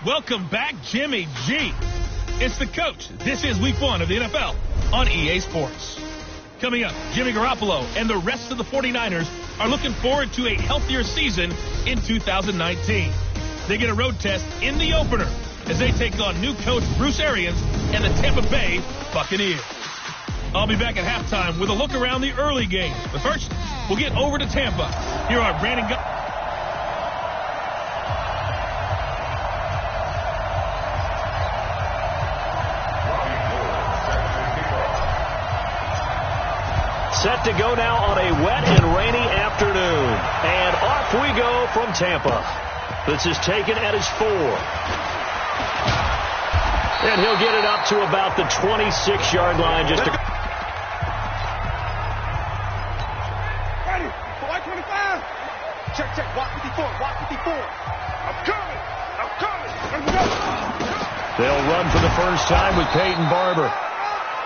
Welcome back, Jimmy G. It's the coach. This is week 1 of the NFL on EA Sports. Coming up, Jimmy Garoppolo and the rest of the 49ers are looking forward to a healthier season in 2019. They get a road test in the opener as they take on new coach Bruce Arians and the Tampa Bay Buccaneers. I'll be back at halftime with a look around the early games. But first, we'll get over to Tampa. Here are Brandon Set to go now on a wet and rainy afternoon. And off we go from Tampa. This is taken at his 4. And he'll get it up to about the 26-yard line. Just a... Ready. Fly 25. Check, check. Walk 54. Walk 54. I'm coming. I'm coming. Let's go. They'll run for the first time with Peyton Barber.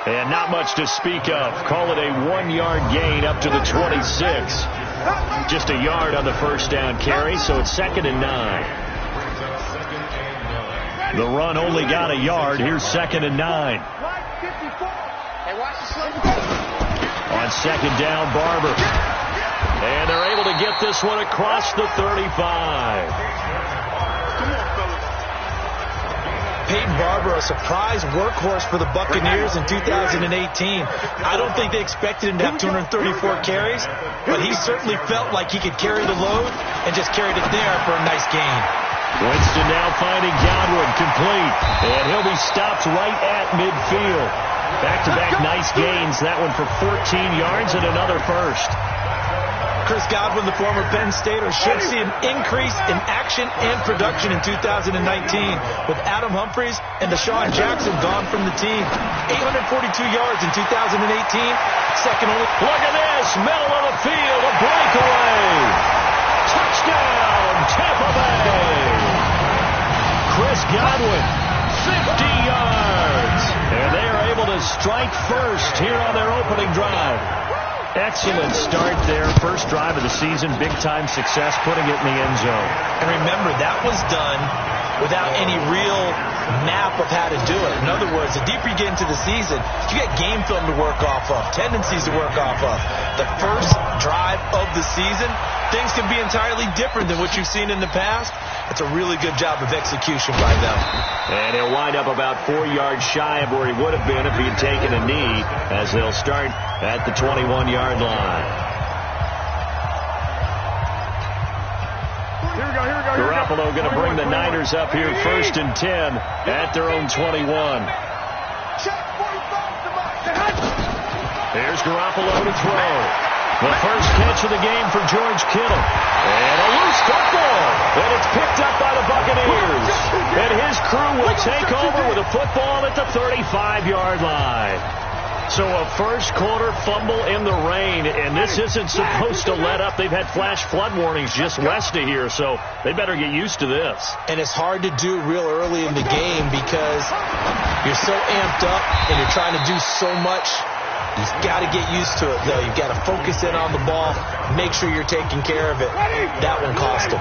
And not much to speak of. Call it a 1-yard gain up to the 26. Just a yard on the first down carry, so it's 2nd and 9. The run only got a yard. Here's 2nd and 9. On 2nd down, Barber. And they're able to get this one across the 35. Peyton Barber, a surprise workhorse for the Buccaneers in 2018. I don't think they expected him to have 234 carries, but he certainly felt like he could carry the load and just carried it there for a nice gain. Winston now finding Godwin complete, and he'll be stopped right at midfield. Back-to-back nice gains, that one for 14 yards and another first. Chris Godwin, the former Penn Stater, should see an increase in action and production in 2019 with Adam Humphries and Deshaun Jackson gone from the team. 842 yards in 2018, second only. Look at this, middle of the field, a breakaway. Touchdown, Tampa Bay. Chris Godwin, 50 yards. And they are able to strike first here on their opening drive. Excellent start there. First drive of the season. Big-time success, putting it in the end zone. And remember, that was done without any real map of how to do it. In other words, the deeper you get into the season, you get game film to work off of, tendencies to work off of. The first drive of the season, things can be entirely different than what you've seen in the past. It's a really good job of execution by them. And he'll wind up about 4 yards shy of where he would have been if he had taken a knee, as they'll start at the 21-yard line. Here we go. Garoppolo going to bring the Niners up here 1st and 10 at their own 21. Here's Garoppolo to throw. The first catch of the game for George Kittle. And a loose football. And it's picked up by the Buccaneers. And his crew will take over with a football at the 35-yard line. So a first quarter fumble in the rain, and this isn't supposed to let up. They've had flash flood warnings just west of here, so they better get used to this. And it's hard to do real early in the game because you're so amped up and you're trying to do so much. You've got to get used to it, though. You've got to focus in on the ball, make sure you're taking care of it. That one cost him.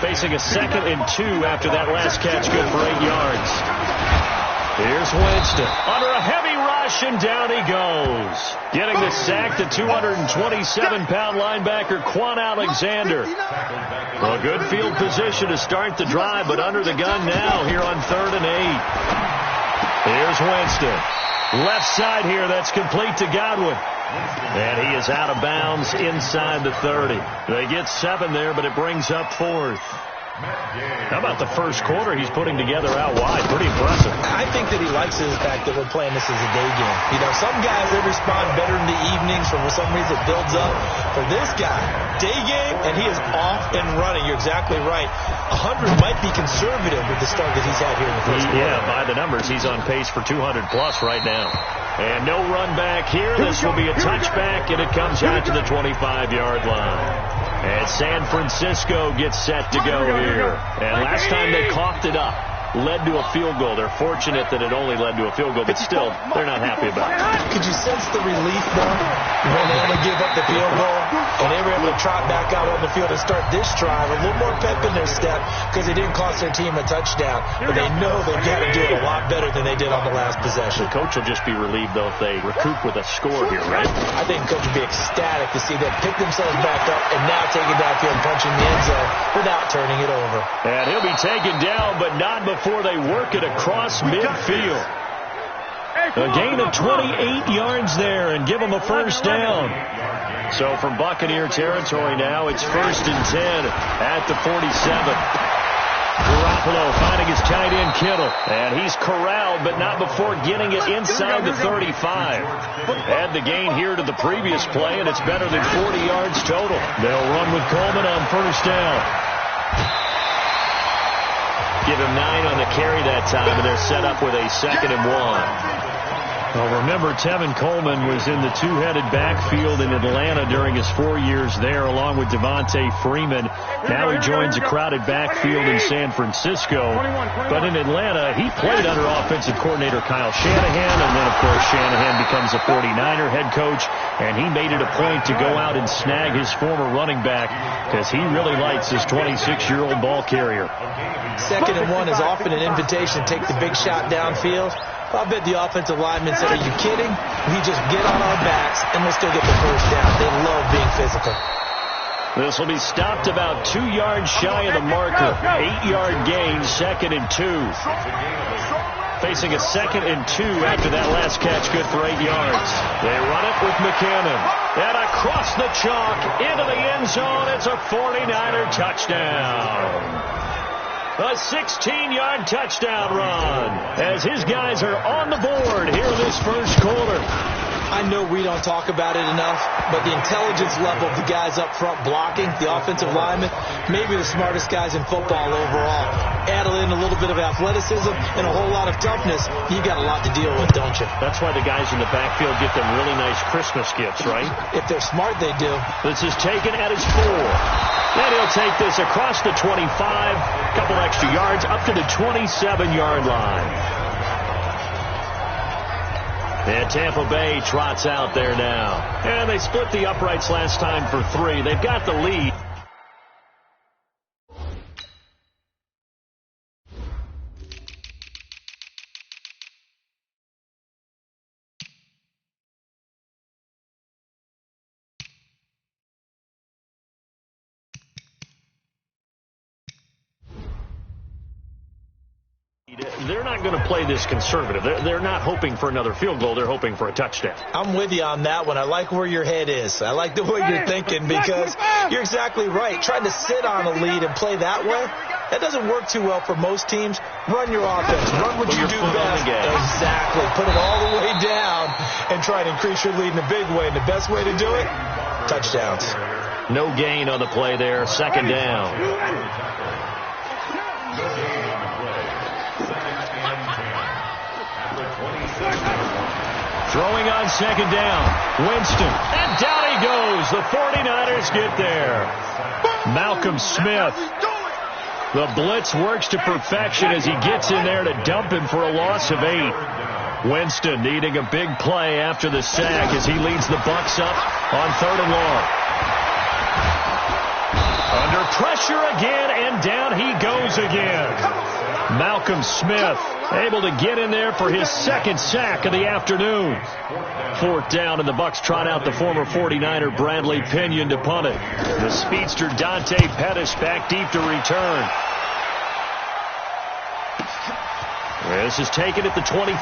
Facing a 2nd and 2 after that last catch, good for 8 yards. Here's Winston under a heavy rush, and down he goes. Getting the sack, the 227-pound linebacker, Quan Alexander. A good field position to start the drive, but under the gun now here on 3rd and 8. Here's Winston. Left side here, that's complete to Godwin. And he is out of bounds inside the 30. They get 7 there, but it brings up 4th. How about the first quarter he's putting together out wide? Pretty impressive. I think that he likes the fact that we're playing this as a day game. You know, some guys, they respond better in the evenings. For some reason, it builds up. For this guy, day game, and he is off and running. You're exactly right. 100 might be conservative with the start that he's had here in the first quarter. Yeah, by the numbers, he's on pace for 200-plus right now. And no run back here. This will be a touchback, and it comes out to the 25-yard line. And San Francisco gets set to go here. And last time they coughed it up. led to a field goal. They're fortunate that it only led to a field goal, but still, they're not happy about it. Could you sense the relief, though, when they only gave up the field goal and they were able to trot back out on the field and start this drive, a little more pep in their step because they didn't cost their team a touchdown, but they know they've got to do it a lot better than they did on the last possession. The coach will just be relieved, though, if they recoup with a score here, right? I think the coach would be ecstatic to see them pick themselves back up and now take it downfield and punch in the end zone without turning it over. And he'll be taken down, but not before they work it across midfield. A gain of 28 yards there and give them a first down. So from Buccaneer territory now, it's 1st and 10 at the 47. Garoppolo finding his tight end Kittle. And he's corralled, but not before getting it inside the 35. Add the gain here to the previous play, and it's better than 40 yards total. They'll run with Coleman on first down. Give him 9 on the carry that time, and they're set up with a 2nd and 1. Well, remember, Tevin Coleman was in the two-headed backfield in Atlanta during his 4 years there, along with Devontae Freeman. Now he joins a crowded backfield in San Francisco. But in Atlanta, he played under offensive coordinator Kyle Shanahan, and then, of course, Shanahan becomes a 49er head coach, and he made it a point to go out and snag his former running back because he really likes his 26-year-old ball carrier. 2nd and 1 is often an invitation to take the big shot downfield. I bet the offensive linemen said, are you kidding? We just get on our backs and we'll still get the first down. They love being physical. This will be stopped about 2 yards shy of the marker. 8-yard gain, 2nd and 2. Facing a 2nd and 2 after that last catch, good for 8 yards. They run it with McKinnon. And across the chalk, into the end zone, it's a 49er touchdown. A 16-yard touchdown run as his guys are on the board here in this first quarter. I know we don't talk about it enough, but the intelligence level of the guys up front blocking, the offensive linemen, maybe the smartest guys in football overall. Add in a little bit of athleticism and a whole lot of toughness, you got a lot to deal with, don't you? That's why the guys in the backfield get them really nice Christmas gifts, right? If they're smart, they do. This is taken at his 4. And he'll take this across the 25, a couple extra yards, up to the 27-yard line. And Tampa Bay trots out there now. And they split the uprights last time for 3. They've got the lead. They're not going to play this conservative. They're not hoping for another field goal. They're hoping for a touchdown. I'm with you on that one. I like where your head is. I like the way you're thinking because you're exactly right. Trying to sit on a lead and play that way, that doesn't work too well for most teams. Run your offense. Run what you do best. Exactly. Put it all the way down and try to increase your lead in a big way. And the best way to do it, touchdowns. No gain on the play there. 2nd down. Throwing on 2nd down. Winston. And down he goes. The 49ers get there. Malcolm Smith. The blitz works to perfection as he gets in there to dump him for a loss of 8. Winston needing a big play after the sack as he leads the Bucs up on 3rd and long. Under pressure again, and down he goes again. Malcolm Smith able to get in there for his 2nd sack of the afternoon. 4th down, and the Bucs trot out the former 49er Bradley Pinion to punt it. The speedster Dante Pettis back deep to return. This is taken at the 23.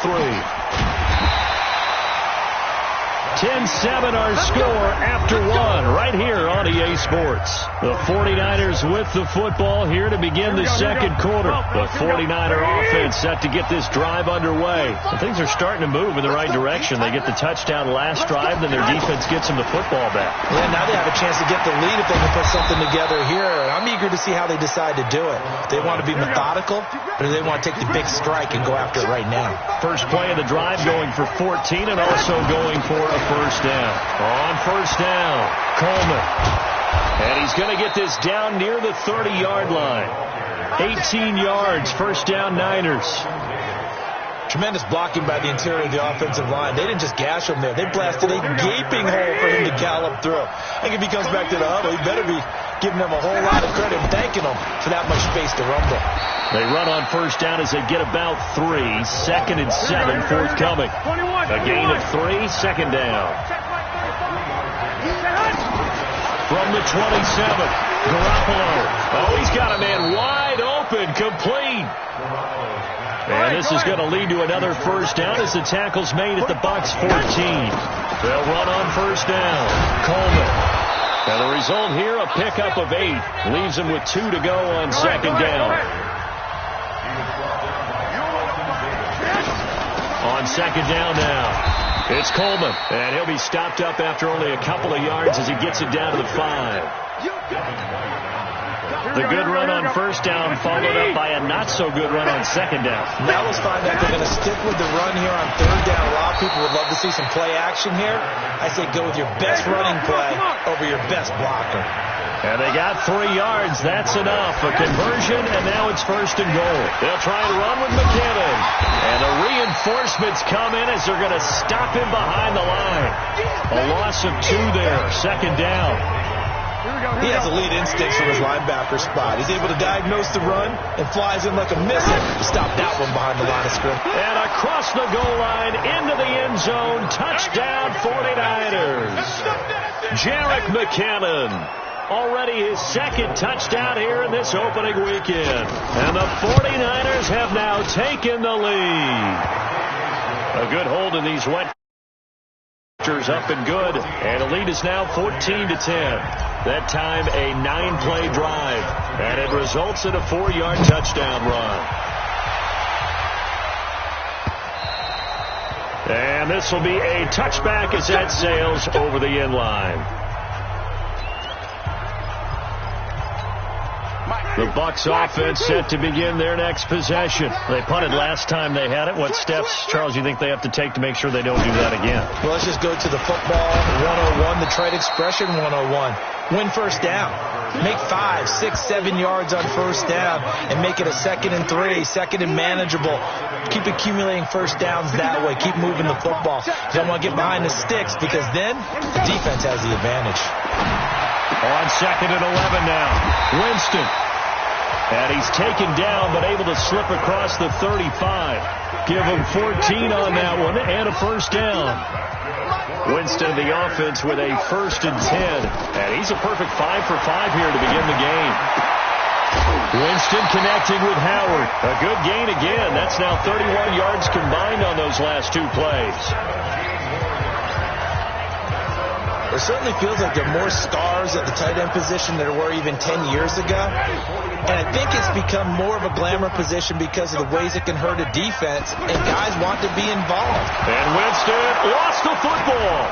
10-7 our score after 1 right here on EA Sports. The 49ers with the football here to begin the 2nd quarter. The 49er offense set to get this drive underway. And things are starting to move in the right direction. They get the touchdown last drive, then their defense gets them the football back. Yeah, now they have a chance to get the lead if they can put something together here. I'm eager to see how they decide to do it. They want to be methodical, or do they want to take the big strike and go after it right now? First play of the drive going for 14 and also going for a first down. On first down, Coleman. And he's going to get this down near the 30-yard line. 18 yards, first down, Niners. Tremendous blocking by the interior of the offensive line. They didn't just gash him there. They blasted a gaping hole for him to gallop through. I think if he comes back to the huddle, he better be giving them a whole lot of credit and thanking them for that much space to rumble. They run on first down as they get about 3. 2nd and 7 forthcoming. A gain of 3, second down. From the 27, Garoppolo. Oh, he's got a man wide open, complete. And this is going to lead to another first down as the tackle's made at the Bucs 14. They'll run on first down. Coleman. And the result here, a pickup of 8. Leaves them with 2 to go on second down. On second down now, it's Coleman. And he'll be stopped up after only a couple of yards as he gets it down to the 5. The good run on first down followed up by a not-so-good run on second down. Now let's find out they're going to stick with the run here on third down. A lot of people would love to see some play action here. I say go with your best running play over your best blocker. And they got 3 yards. That's enough. A conversion, and now it's first and goal. They'll try to run with McKinnon. And the reinforcements come in as they're going to stop him behind the line. A loss of 2 there. Second down. He has elite instincts from his linebacker spot. He's able to diagnose the run and flies in like a missile to stop that one behind the line of scrimmage. And across the goal line into the end zone. Touchdown 49ers. Jerick McKinnon. Already his second touchdown here in this opening weekend. And the 49ers have now taken the lead. A good hold in these wet. Up and good. And the lead is now 14-10. That time a 9-play drive. And it results in a 4-yard touchdown run. And this will be a touchback as that sails over the end line. The Bucs offense set to begin their next possession. They punted last time they had it. What steps, Charles, you think they have to take to make sure they don't do that again? Well, let's just go to the football 101, the trade expression 101. Win first down. Make 5, 6, 7 yards on first down and make it a 2nd and 3, 2nd and manageable. Keep accumulating first downs that way. Keep moving the football. You don't want to get behind the sticks because then the defense has the advantage. On 2nd and 11 now, Winston. And he's taken down but able to slip across the 35. Give him 14 on that one and a first down. Winston, the offense, with a 1st and 10. And he's a perfect 5 for 5 here to begin the game. Winston connecting with Howard. A good gain again. That's now 31 yards combined on those last 2 plays. It certainly feels like there are more stars at the tight end position than there were even 10 years ago. And I think it's become more of a glamour position because of the ways it can hurt a defense, and guys want to be involved. And Winston lost the football.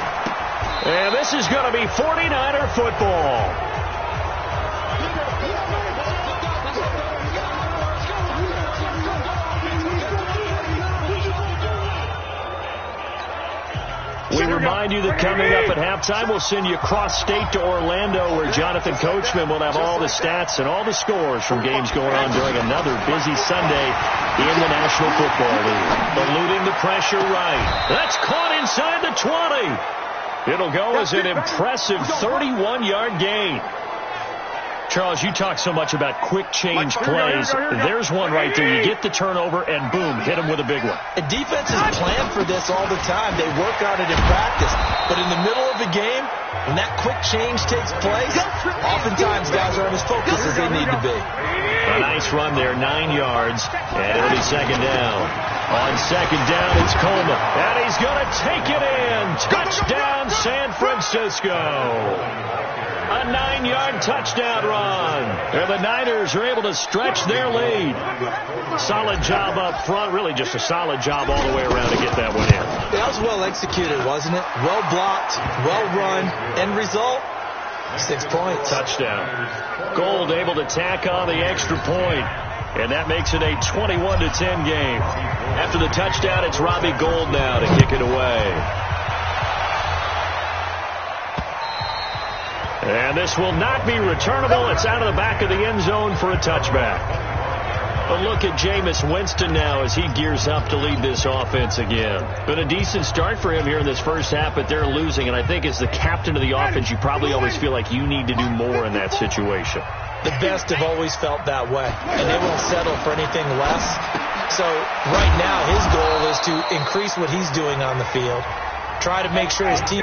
And this is going to be 49er football. We remind you that coming up at halftime, we'll send you cross-state to Orlando, where Jonathan Coachman will have all the stats and all the scores from games going on during another busy Sunday in the National Football League. Eluding the pressure right. That's caught inside the 20. It'll go as an impressive 31-yard gain. Charles, you talk so much about quick change plays. There's one right there. You get the turnover, and boom, hit him with a big one. And defenses plan for this all the time. They work on it in practice. But in the middle of the game, when that quick change takes place, oftentimes guys aren't as focused as they need to be. A nice run there, 9 yards, and it'll be second down. On second down, it's Coleman, and he's going to take it in. Touchdown, San Francisco. A 9-yard touchdown run. And the Niners are able to stretch their lead. Solid job up front. Really just a solid job all the way around to get that one in. That was well executed, wasn't it? Well blocked, well run. End result, 6 points. Touchdown. Gold able to tack on the extra point. And that makes it a 21-10 game. After the touchdown, it's Robbie Gould now to kick it away. And this will not be returnable. It's out of the back of the end zone for a touchback. But look at Jameis Winston now as he gears up to lead this offense again. Been a decent start for him here in this first half, but they're losing. And I think as the captain of the offense, you probably always feel like you need to do more in that situation. The best have always felt that way, and they won't settle for anything less. So right now his goal is to increase what he's doing on the field, try to make sure his team...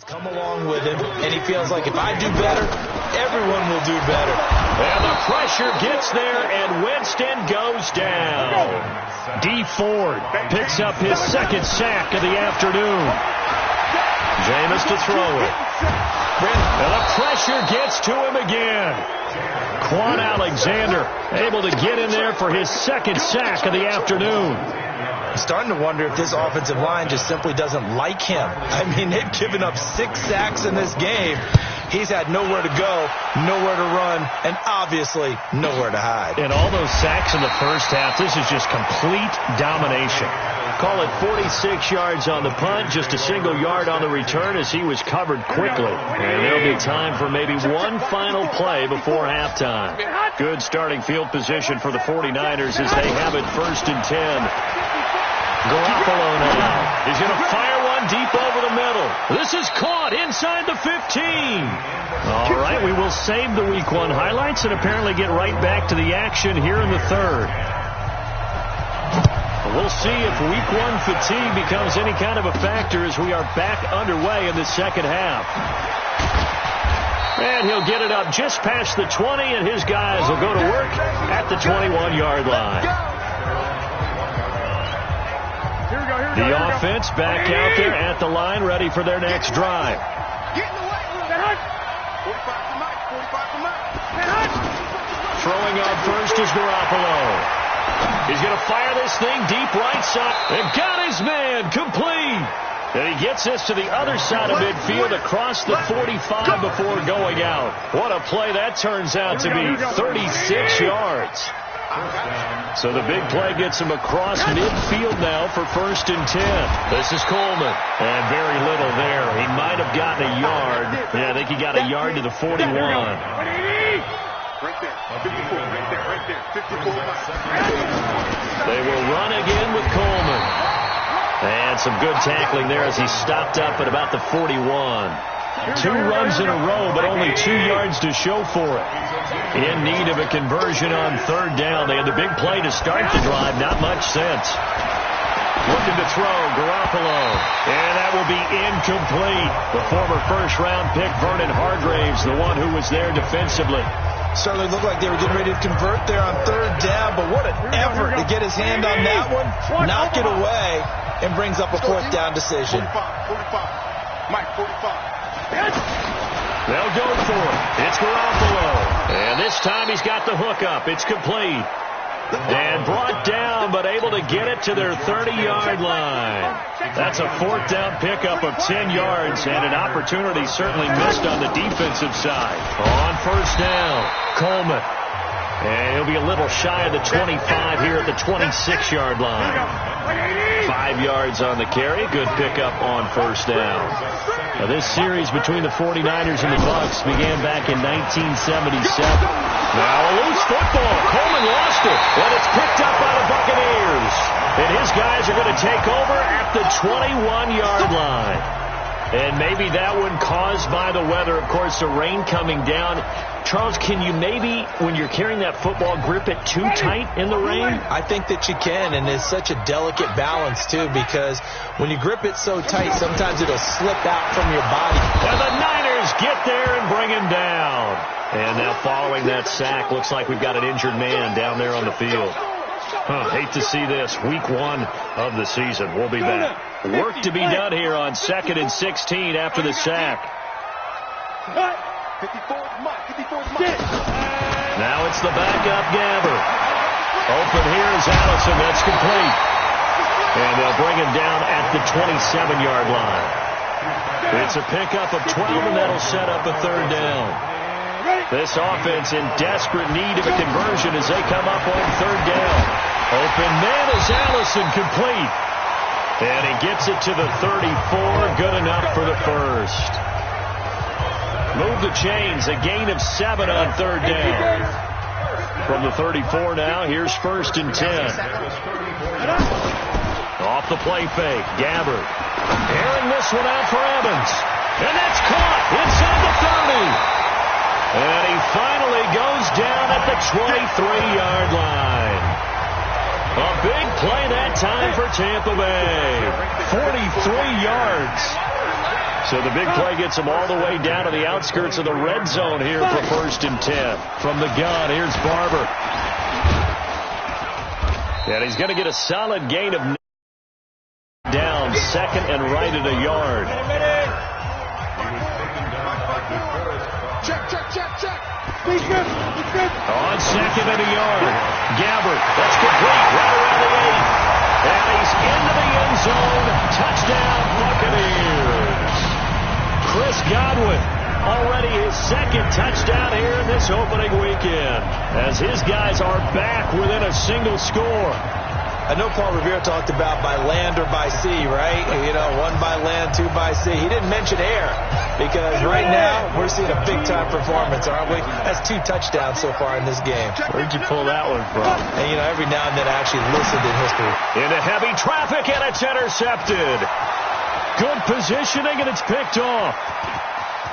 come along with him, and he feels like if I do better, everyone will do better. And the pressure gets there, and Winston goes down. D. Ford picks up his second sack of the afternoon. Jameis to throw it. And the pressure gets to him again. Quan Alexander able to get in there for his second sack of the afternoon. I'm starting to wonder if this offensive line just simply doesn't like him. I mean, they've given up 6 sacks in this game. He's had nowhere to go, nowhere to run, and obviously nowhere to hide. And all those sacks in the first half, this is just complete domination. Call it 46 yards on the punt, just a single yard on the return as he was covered quickly. And there'll be time for maybe one final play before halftime. Good starting field position for the 49ers as they have it 1st and 10. Garoppolo now. He's going to fire one deep over the middle. This is caught inside the 15. All right, we will save the Week 1 highlights and apparently get right back to the action here in the third. We'll see if Week 1 fatigue becomes any kind of a factor as we are back underway in the second half. And he'll get it up just past the 20, and his guys will go to work at the 21-yard line. The offense back out there at the line, ready for their next drive. Throwing on first is Garoppolo. He's going to fire this thing deep right side. And got his man complete. And he gets this to the other side of midfield across the 45 before going out. What a play that turns out to be. 36 yards. So the big play gets him across midfield now for 1st and 10. This is Coleman. And very little there. He might have gotten a yard. Yeah, I think he got a yard to the 41. They will run again with Coleman. And some good tackling there as he stopped up at about the 41. 2 runs in a row, but only 2 yards to show for it. In need of a conversion on 3rd down. They had the big play to start the drive. Not much sense. Looking to throw, Garoppolo. And that will be incomplete. The former first-round pick, Vernon Hargraves, the one who was there defensively. Certainly looked like they were getting ready to convert there on 3rd down, but what an effort to get his hand on that one, knock it away, and brings up a 4th down decision. 45. Mike, 45. They'll go for it. It's Garoppolo. And this time he's got the hook up. It's complete. And brought down, but able to get it to their 30-yard line. That's a 4th down pickup of 10 yards, and an opportunity certainly missed on the defensive side. On 1st down, Coleman. And he'll be a little shy of the 25 here at the 26-yard line. 5 yards on the carry. Good pickup on 1st down. Now, this series between the 49ers and the Bucs began back in 1977. Now a loose football. Coleman lost it. And it's picked up by the Buccaneers. And his guys are going to take over at the 21-yard line. And maybe that one caused by the weather. Of course, the rain coming down. Charles, can you maybe, when you're carrying that football, grip it too tight in the rain? I think that you can, and it's such a delicate balance, too, because when you grip it so tight, sometimes it'll slip out from your body. And the Niners get there and bring him down. And now following that sack, looks like we've got an injured man down there on the field. Hate to see this. Week 1 of the season. We'll be back. Work to be done here on 2nd and 16 after the sack. Now it's the backup Gabber. Open here is Allison. That's complete. And they'll bring him down at the 27-yard line. It's a pickup of 12, and that'll set up a 3rd down. This offense in desperate need of a conversion as they come up on third down. Open man is Allison, complete. And he gets it to the 34. Good enough for the first. Move the chains. A gain of 7 on third down. From the 34 now, here's 1st and 10. Off the play fake. Gabbard. Airing this one out for Evans. And that's caught inside the 30. And he finally goes down at the 23-yard line. A big play that time for Tampa Bay. 43 yards. So the big play gets him all the way down to the outskirts of the red zone here for 1st and 10. From the gun, here's Barber. And he's going to get a solid gain of down, 2nd and right at a yard. Check. On 2nd and a yard. Gabbard, that's complete, right around the 8. And he's into the end zone. Touchdown, Buccaneers. Chris Godwin, already his 2nd touchdown here in this opening weekend, as his guys are back within a single score. I know Paul Revere talked about by land or by sea, right? You know, 1 by land, 2 by sea. He didn't mention air because right now we're seeing a big-time performance, aren't we? That's 2 touchdowns so far in this game. Where'd you pull that one from? And, you know, every now and then I actually listened in history. Into heavy traffic, and it's intercepted. Good positioning, and it's picked off.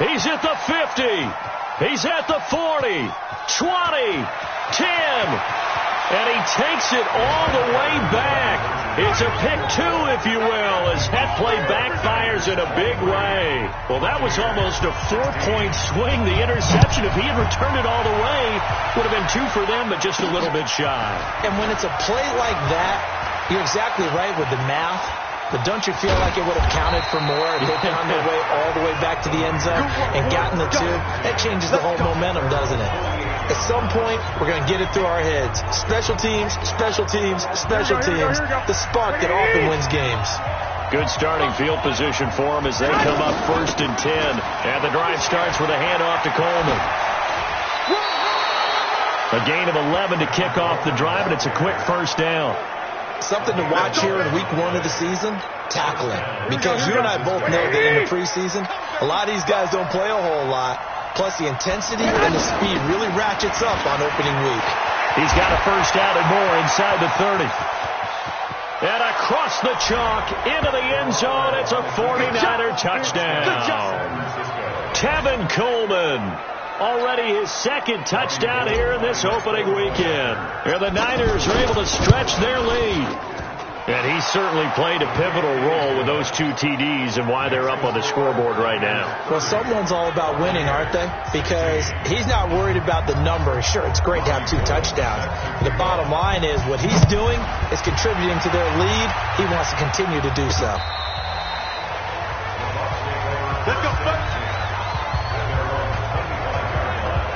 He's at the 50. He's at the 40. 20. 10. And he takes it all the way back. It's a pick 2, if you will, as that play backfires in a big way. Well, that was almost a 4-point swing. The interception, if he had returned it all the way, would have been 2 for them, but just a little bit shy. And when it's a play like that, you're exactly right with the math. But don't you feel like it would have counted for more if they found their way all the way back to the end zone and gotten the 2? That changes the whole momentum, doesn't it? At some point, we're going to get it through our heads. Special teams, special teams, special teams. The spark that often wins games. Good starting field position for them as they come up 1st and 10. And the drive starts with a handoff to Coleman. A gain of 11 to kick off the drive, and it's a quick 1st down. Something to watch here in week 1 of the season, tackling. Because you and I both know that in the preseason, a lot of these guys don't play a whole lot. Plus, the intensity and the speed really ratchets up on opening week. He's got a 1st down and more inside the 30. And across the chalk into the end zone, it's a 49er touchdown. Tevin Coleman. Already his 2nd touchdown here in this opening weekend. And the Niners are able to stretch their lead. And he certainly played a pivotal role with those 2 TDs and why they're up on the scoreboard right now. Well, someone's all about winning, aren't they? Because he's not worried about the number. Sure, it's great to have 2 touchdowns. But the bottom line is what he's doing is contributing to their lead. He wants to continue to do so. Let's go.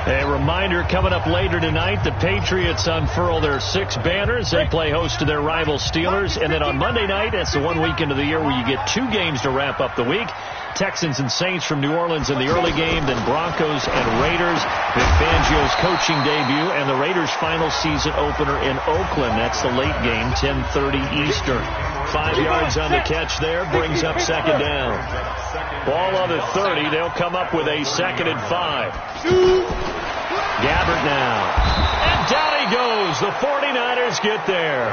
A reminder, coming up later tonight, the Patriots unfurl their 6 banners. They play host to their rival Steelers. And then on Monday night, that's the one weekend of the year where you get 2 games to wrap up the week. Texans and Saints from New Orleans in the early game, then Broncos and Raiders. Vic Fangio's coaching debut and the Raiders' final season opener in Oakland. That's the late game, 10:30 Eastern. 5 yards on the catch there, brings up 2nd down. Ball on the 30, they'll come up with a 2nd and 5. Gabbard now. And down he goes. The 49ers get there.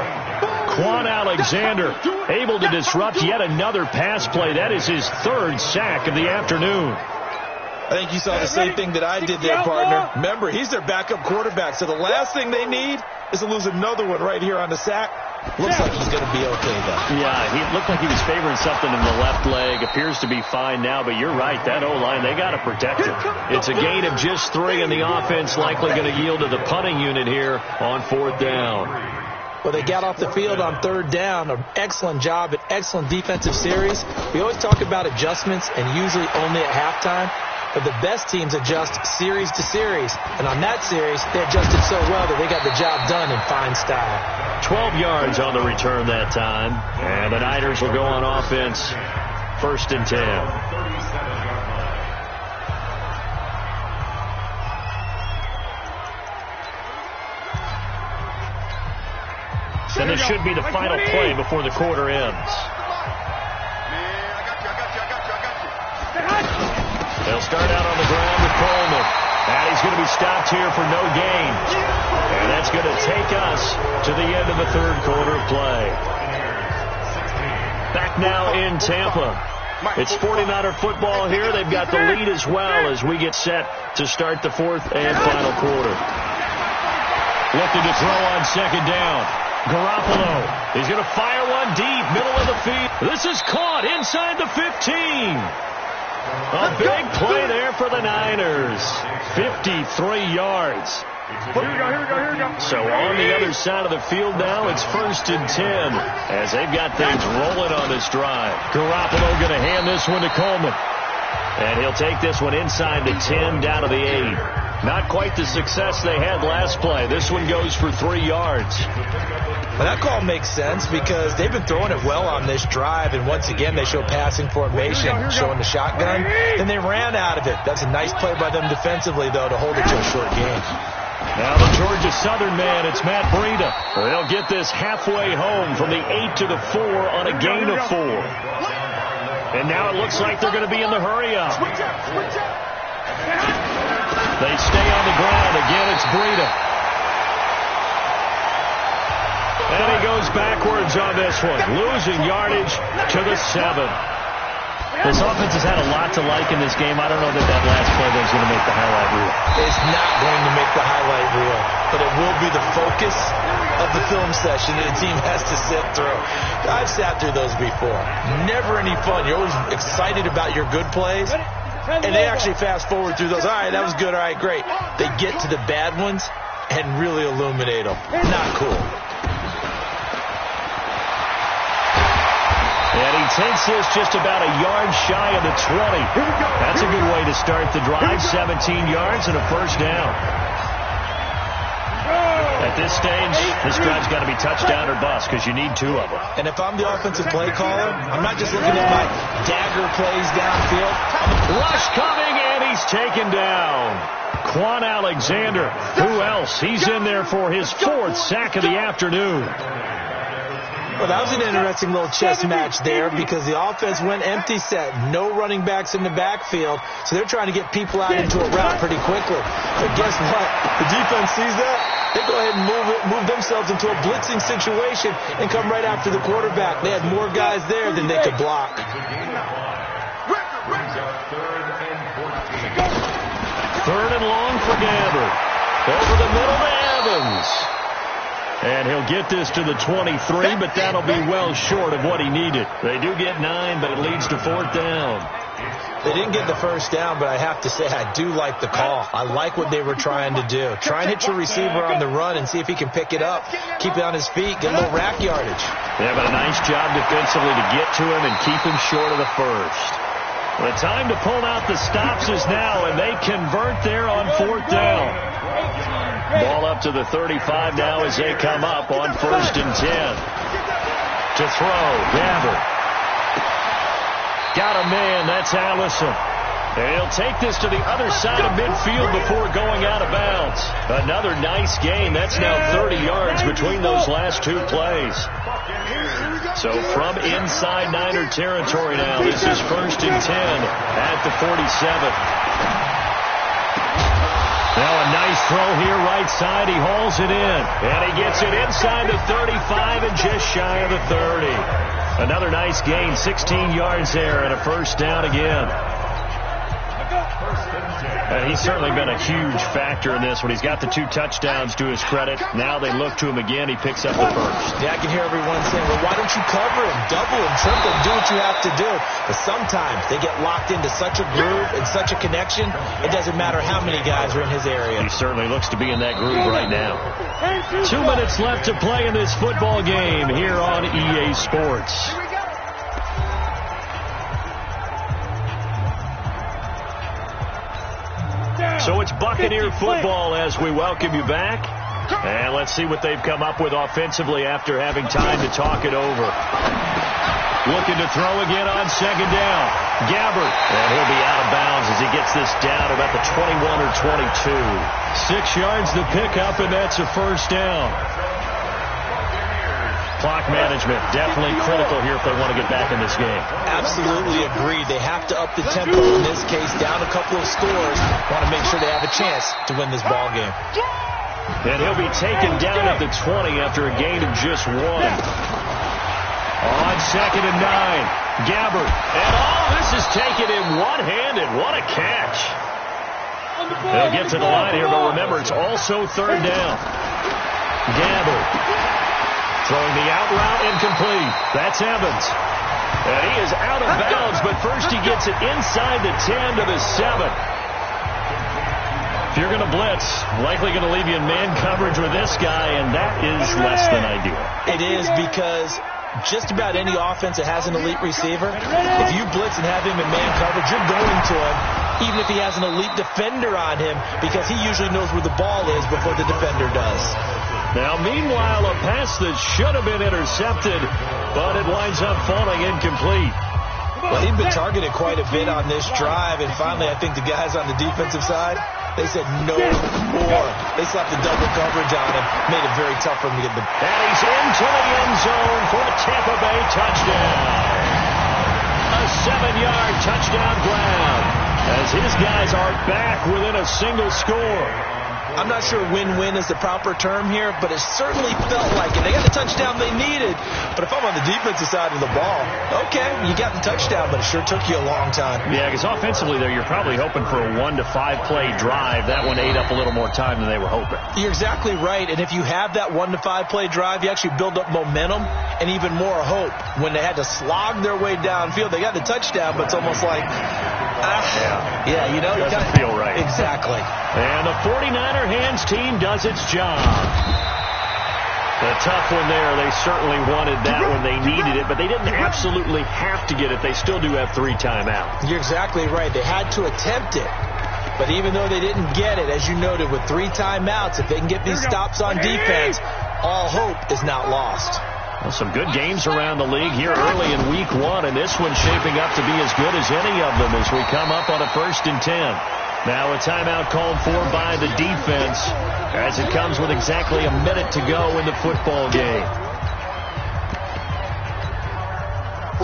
Quan Alexander able to disrupt yet another pass play. That is his 3rd sack of the afternoon. I think you saw the same thing that I did there, partner. Remember, he's their backup quarterback, so the last thing they need is to lose another one right here on the sack. Looks like he's going to be okay, though. Yeah, he looked like he was favoring something in the left leg. Appears to be fine now, but you're right. That O-line, they got to protect it. It's a gain of just 3, and the offense likely going to yield to the punting unit here on 4th down. Well, they got off the field on 3rd down. An excellent job, an excellent defensive series. We always talk about adjustments, and usually only at halftime. But the best teams adjust series to series. And on that series, they adjusted so well that they got the job done in fine style. 12 yards on the return that time. And the Niners will go on offense. 1st and 10. and this should be the final play before the quarter ends. They'll start out on the ground with Coleman. And he's going to be stopped here for no gain. And that's going to take us to the end of the third quarter of play. Back now in Tampa. It's 49er football here. They've got the lead as well as we get set to start the fourth and final quarter. Looking to throw on second down. Garoppolo. He's going to fire one deep, middle of the field. This is caught inside the 15. A big play there for the Niners. 53 yards. Here we go. So on the other side of the field now, it's 1st and 10 as they've got things rolling on this drive. Garoppolo going to hand this one to Coleman. And he'll take this one inside the 10 down to the 8. Not quite the success they had last play. This one goes for 3 yards. Well, that call makes sense because they've been throwing it well on this drive, and once again they show passing formation, showing the shotgun. Then they ran out of it. That's a nice play by them defensively, though, to hold it to a short game. Now the Georgia Southern man, it's Matt Breida. They'll get this halfway home from the 8 to the 4 on a gain of 4. And now it looks like they're going to be in the hurry-up. They stay on the ground. Again, it's Breida. And he goes backwards on this one, losing yardage to the 7. This offense has had a lot to like in this game. I don't know that last play was going to make the highlight reel. It's not going to make the highlight reel, but it will be the focus of the film session that a team has to sit through. I've sat through those before. Never any fun. You're always excited about your good plays, and they actually fast forward through those. All right, that was good. All right, great. They get to the bad ones and really illuminate them. Not cool. And he takes this just about a yard shy of the 20. That's a good way to start the drive. 17 yards and a first down. At this stage, this drive's got to be touchdown or bust because you need 2 of them. And if I'm the offensive play caller, I'm not just looking at my dagger plays downfield. Rush coming, and he's taken down. Quan Alexander. Who else? He's in there for his 4th sack of the afternoon. Well, that was an interesting little chess match there because the offense went empty set. No running backs in the backfield, so they're trying to get people out into a route pretty quickly. But guess what? The defense sees that. They go ahead and move themselves into a blitzing situation and come right after the quarterback. They had more guys there than they could block. 3rd and long for Gabbert. Over the middle to Evans. And he'll get this to the 23, but that'll be well short of what he needed. They do get 9, but it leads to 4th down. They didn't get the first down, but I have to say I do like the call. I like what they were trying to do. Try and hit your receiver on the run and see if he can pick it up. Keep it on his feet. Get a little rack yardage. Yeah, but a nice job defensively to get to him and keep him short of the first. The time to pull out the stops is now, and they convert there on 4th down. Ball up to the 35 now as they come up on 1st and 10. To throw, Gabbert. Got a man, that's Allison. And he'll take this to the other side of midfield before going out of bounds. Another nice gain. That's now 30 yards between those last 2 plays. So from inside Niner territory now, this is 1st and 10 at the 47. Now a nice throw here right side. He hauls it in. And he gets it inside the 35 and just shy of the 30. Another nice gain. 16 yards there and a first down again. And he's certainly been a huge factor in this one. He's got the 2 touchdowns to his credit. Now they look to him again. He picks up the first. Yeah, I can hear everyone saying, well, why don't you cover him, double him, triple him, do what you have to do. But sometimes they get locked into such a groove and such a connection, it doesn't matter how many guys are in his area. He certainly looks to be in that groove right now. 2 minutes left to play in this football game here on EA Sports. So it's Buccaneer football as we welcome you back. And let's see what they've come up with offensively after having time to talk it over. Looking to throw again on second down. Gabbert. And he'll be out of bounds as he gets this down about the 21 or 22. 6 yards to pick up, and that's a first down. clock management, definitely critical here if they want to get back in this game. Absolutely agreed. They have to up the tempo in this case, down a couple of scores. Want to make sure they have a chance to win this ball game. And he'll be taken down at the 20 after a gain of just 1. On 2nd and 9, Gabbert. And this is taken in one-handed. What a catch. They'll get to the line here, but remember, it's also 3rd down. Gabbert throwing the out route incomplete. That's Evans. And he is out of bounds, but first he gets it inside the 10 to the 7. If you're going to blitz, likely going to leave you in man coverage with this guy, and that is less than ideal. It is, because just about any offense that has an elite receiver, if you blitz and have him in man coverage, you're going to him, even if he has an elite defender on him, because he usually knows where the ball is before the defender does. Now, meanwhile, a pass that should have been intercepted, but it winds up falling incomplete. Well, he'd been targeted quite a bit on this drive, and finally I think the guys on the defensive side, they said no more. They slapped the double coverage on him, made it very tough for him to get the... And he's into the end zone for a Tampa Bay touchdown. A 7-yard touchdown grab as his guys are back within a single score. I'm not sure win-win is the proper term here, but it certainly felt like it. They got the touchdown they needed, but if I'm on the defensive side of the ball, okay, you got the touchdown, but it sure took you a long time. Yeah, because offensively there, you're probably hoping for a 1 to 5 play drive. That one ate up a little more time than they were hoping. You're exactly right, and if you have that 1 to 5 play drive, you actually build up momentum and even more hope. When they had to slog their way downfield, they got the touchdown, but it's almost like, you know, it doesn't feel right. Exactly. And the 49er hands team does its job. A tough one there. They certainly wanted that when they needed it, but they didn't absolutely have to get it. They still do have 3 timeouts. You're exactly right. They had to attempt it. But even though they didn't get it, as you noted, with 3 timeouts, if they can get these stops on defense, all hope is not lost. Well, some good games around the league here early in week 1, and this one's shaping up to be as good as any of them as we come up on a 1st and 10. Now a timeout called for by the defense as it comes with exactly a minute to go in the football game.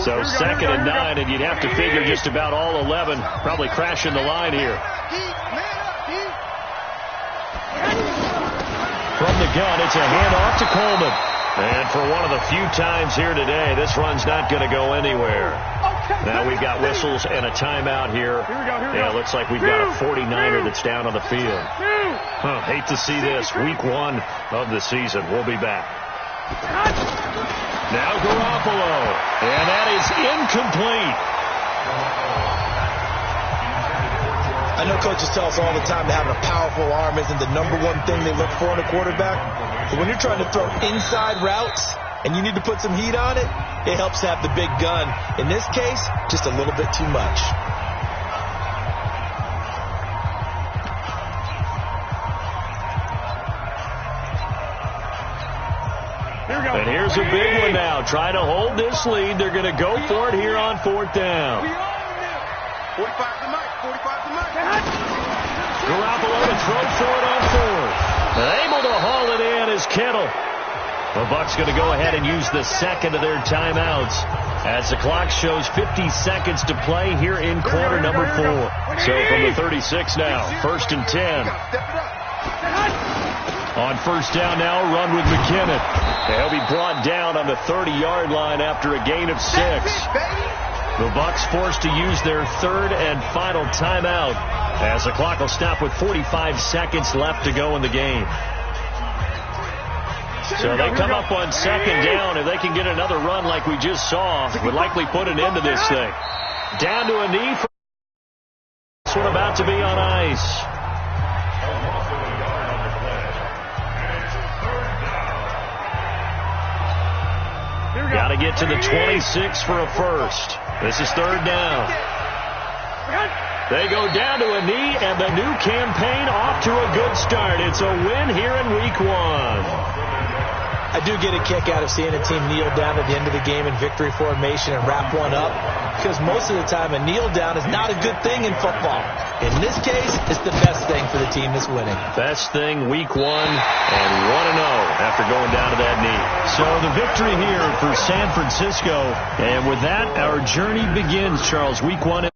So 2nd and 9, and you'd have to figure just about all 11 probably crashing the line here. From the gun, it's a handoff to Coleman. And for one of the few times here today, this run's not going to go anywhere. Now we've got whistles and a timeout here. Yeah, it looks like we've got a 49er that's down on the field. Hate to see this. Week 1 of the season. We'll be back. Now Garoppolo. And that is incomplete. I know coaches tell us all the time that having a powerful arm isn't the #1 thing they look for in a quarterback. But when you're trying to throw inside routes and you need to put some heat on it, it helps to have the big gun. In this case, just a little bit too much. And here's a big one now. Trying to hold this lead. They're going to go for it here on 4th down. 45 to Mike. 45 to Mike. Garoppolo to throw for it on 4th. Able to haul it in is Kittle. The Bucs going to go ahead and use the 2nd of their timeouts as the clock shows 50 seconds to play here in quarter number 4. So from the 36 now, 1st and 10. On 1st down now, a run with McKinnon. He'll be brought down on the 30-yard line after a gain of 6. The Bucs forced to use their 3rd and final timeout as the clock will stop with 45 seconds left to go in the game. So they come up on 2nd down. If they can get another run like we just saw, would likely put an end to this thing. Down to a knee for this one about to be on ice. Got to get to the 26 for a first. This is 3rd down. They go down to a knee, and the new campaign off to a good start. It's a win here in week 1. I do get a kick out of seeing a team kneel down at the end of the game in victory formation and wrap one up, because most of the time a kneel down is not a good thing in football. In this case, it's the best thing for the team that's winning. Best thing, week 1, and 1-0 after going down to that knee. So the victory here for San Francisco. And with that, our journey begins, Charles. Week 1